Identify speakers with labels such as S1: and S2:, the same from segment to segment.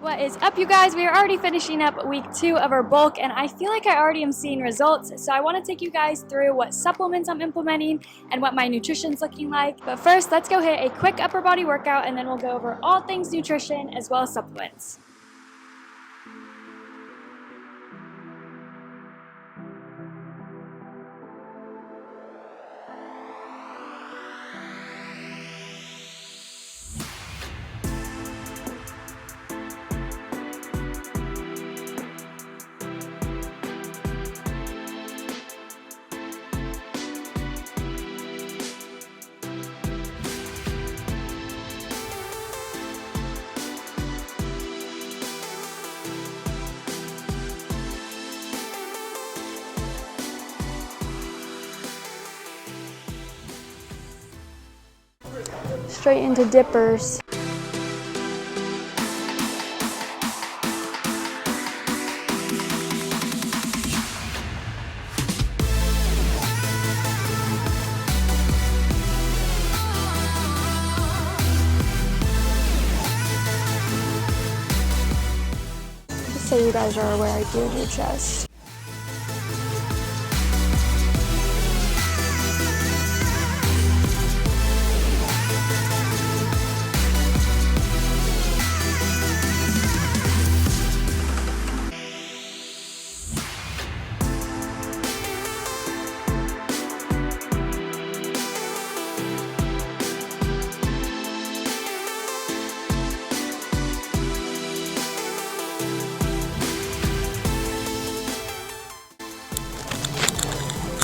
S1: What is up, you guys? We are already finishing up week 2 of our bulk, and I feel like I already am seeing results. So I want to take you guys through what supplements I'm implementing and what my nutrition's looking like. But first, let's go hit a quick upper body workout, and then we'll go over all things nutrition as well as supplements. Straight into dippers. Just so you guys are aware, I do your chest.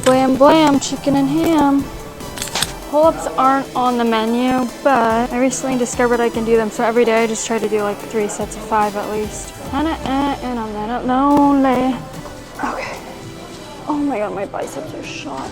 S1: Blam blam, chicken and ham. Pull-ups aren't on the menu, but I recently discovered I can do them. So every day I just try to do like 3 sets of 5 at least. And I'm that lonely. Okay. Oh my god, my biceps are shot.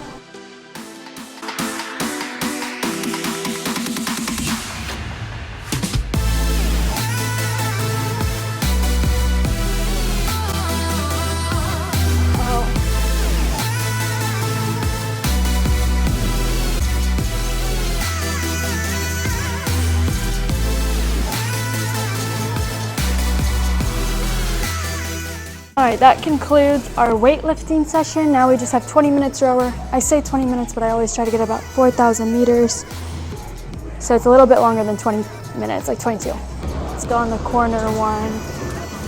S1: Alright, that concludes our weightlifting session. Now we just have 20 minutes rower. I say 20 minutes, but I always try to get about 4,000 meters. So it's a little bit longer than 20 minutes, like 22. Let's go on the corner one.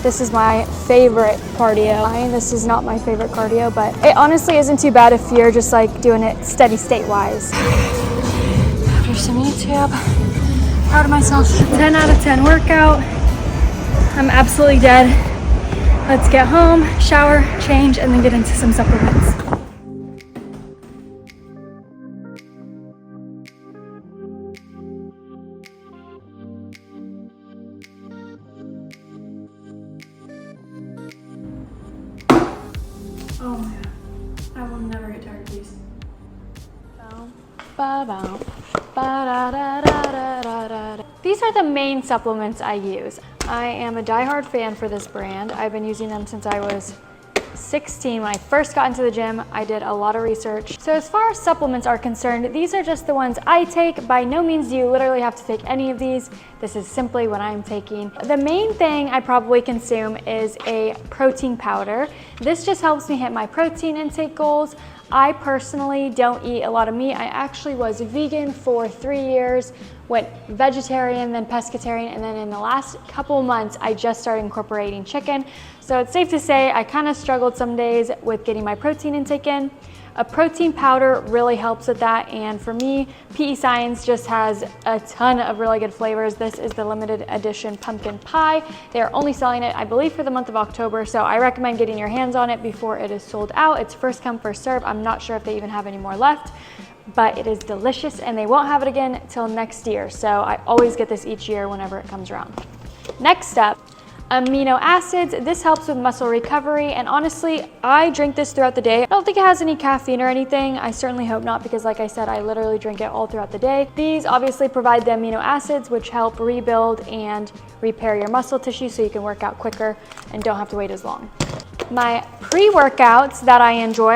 S1: This is my favorite cardio. This is not my favorite cardio, but it honestly isn't too bad if you're just like doing it steady state wise. After some YouTube, proud of myself. 10 out of 10 workout. I'm absolutely dead. Let's get home, shower, change, and then get into some supplements. Oh my god, I will never get tired of these. These are the main supplements I use. I am a diehard fan for this brand. I've been using them since I was 16. When I first got into the gym, I did a lot of research. So as far as supplements are concerned, these are just the ones I take. By no means do you literally have to take any of these. This is simply what I'm taking. The main thing I probably consume is a protein powder. This just helps me hit my protein intake goals. I personally don't eat a lot of meat. I actually was vegan for 3 years, went vegetarian, then pescatarian, and then in the last couple months, I just started incorporating chicken. So it's safe to say I kind of struggled some days with getting my protein intake in. A protein powder really helps with that, and for me, PE Science just has a ton of really good flavors. This is the limited edition pumpkin pie. They are only selling it, I believe, for the month of October, so I recommend getting your hands on it before it is sold out. It's first come, first serve. I'm not sure if they even have any more left, but it is delicious, and they won't have it again till next year, so I always get this each year whenever it comes around. Next up, amino acids. This helps with muscle recovery, and honestly, I drink this throughout the day. I don't think it has any caffeine or anything. I certainly hope not, because like I said, I literally drink it all throughout the day. These obviously provide the amino acids, which help rebuild and repair your muscle tissue so you can work out quicker and don't have to wait as long. My pre-workouts that I enjoy,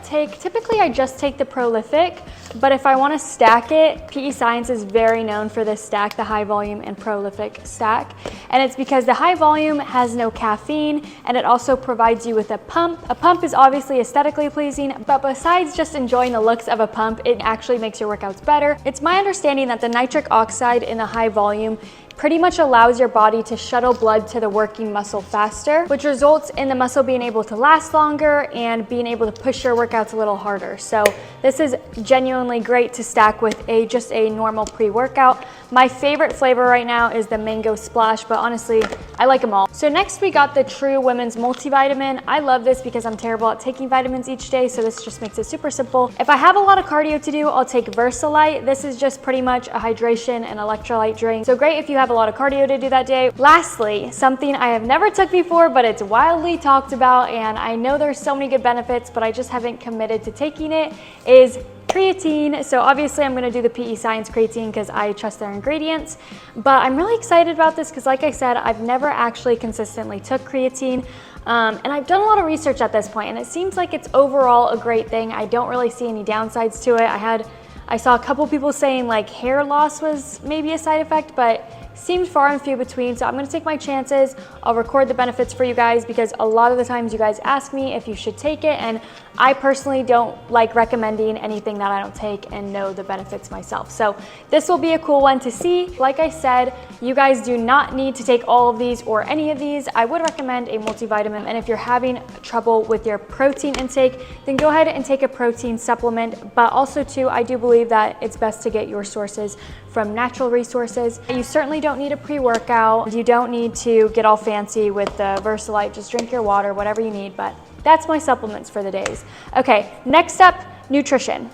S1: typically I just take the Prolific, but if I want to stack it, PE Science is very known for this stack, the high volume and Prolific stack. And it's because the high volume has no caffeine and it also provides you with a pump. A pump is obviously aesthetically pleasing, but besides just enjoying the looks of a pump, it actually makes your workouts better. It's my understanding that the nitric oxide in the high volume pretty much allows your body to shuttle blood to the working muscle faster, which results in the muscle being able to last longer and being able to push your workouts a little harder. So this is genuinely great to stack with just a normal pre-workout. My favorite flavor right now is the Mango Splash, but honestly, I like them all. So next we got the True Women's Multivitamin. I love this because I'm terrible at taking vitamins each day, so this just makes it super simple. If I have a lot of cardio to do, I'll take Versalite. This is just pretty much a hydration and electrolyte drink. So great if you have a lot of cardio to do that day. Lastly, something I have never took before, but it's wildly talked about, and I know there's so many good benefits, but I just haven't committed to taking it, is creatine. So obviously I'm gonna do the PE Science creatine because I trust their ingredients, but I'm really excited about this because like I said, I've never actually consistently took creatine. And I've done a lot of research at this point, and it seems like it's overall a great thing. I don't really see any downsides to it. I saw a couple people saying like hair loss was maybe a side effect, but seems far and few between, so I'm gonna take my chances. I'll record the benefits for you guys because a lot of the times you guys ask me if you should take it, and I personally don't like recommending anything that I don't take and know the benefits myself. So this will be a cool one to see. Like I said, you guys do not need to take all of these or any of these. I would recommend a multivitamin, and if you're having trouble with your protein intake, then go ahead and take a protein supplement. But also too, I do believe that it's best to get your sources from natural resources. You certainly don't need a pre-workout. You don't need to get all fancy with the Versalite. Just drink your water, whatever you need, but that's my supplements for the days. Okay, next up, nutrition.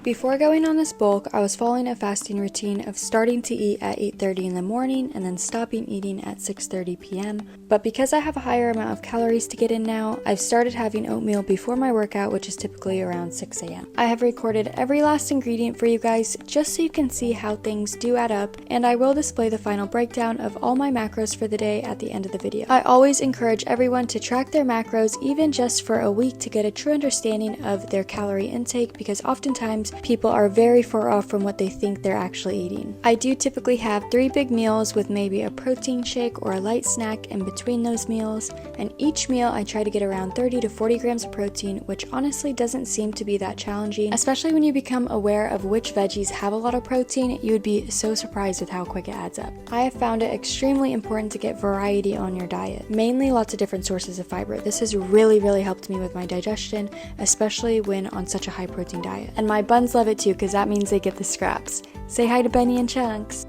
S1: Before going on this bulk, I was following a fasting routine of starting to eat at 8:30 in the morning and then stopping eating at 6:30 p.m. But because I have a higher amount of calories to get in now, I've started having oatmeal before my workout, which is typically around 6 a.m. I have recorded every last ingredient for you guys just so you can see how things do add up, and I will display the final breakdown of all my macros for the day at the end of the video. I always encourage everyone to track their macros even just for a week to get a true understanding of their calorie intake, because oftentimes people are very far off from what they think they're actually eating. I do typically have 3 big meals with maybe a protein shake or a light snack in between those meals, and each meal I try to get around 30 to 40 grams of protein, which honestly doesn't seem to be that challenging, especially when you become aware of which veggies have a lot of protein. You would be so surprised with how quick it adds up. I have found it extremely important to get variety on your diet, mainly lots of different sources of fiber. This has really helped me with my digestion, especially when on such a high protein diet. And my buns love it too, because that means they get the scraps. Say hi to Benny and Chunks.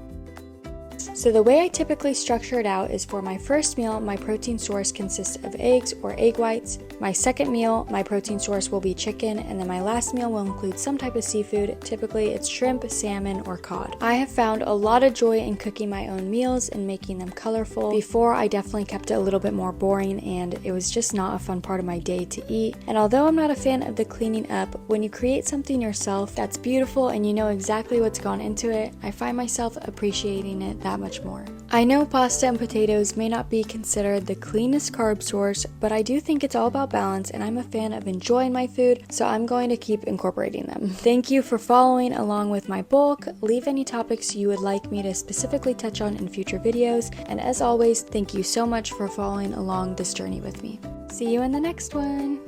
S1: So the way I typically structure it out is for my first meal, my protein source consists of eggs or egg whites. My second meal, my protein source will be chicken, and then my last meal will include some type of seafood. Typically it's shrimp, salmon, or cod. I have found a lot of joy in cooking my own meals and making them colorful. Before, I definitely kept it a little bit more boring, and it was just not a fun part of my day to eat. And although I'm not a fan of the cleaning up, when you create something yourself that's beautiful and you know exactly what's gone into it, I find myself appreciating it that much more. I know pasta and potatoes may not be considered the cleanest carb source, but I do think it's all about balance, and I'm a fan of enjoying my food, so I'm going to keep incorporating them. Thank you for following along with my bulk. Leave any topics you would like me to specifically touch on in future videos, and as always, thank you so much for following along this journey with me. See you in the next one!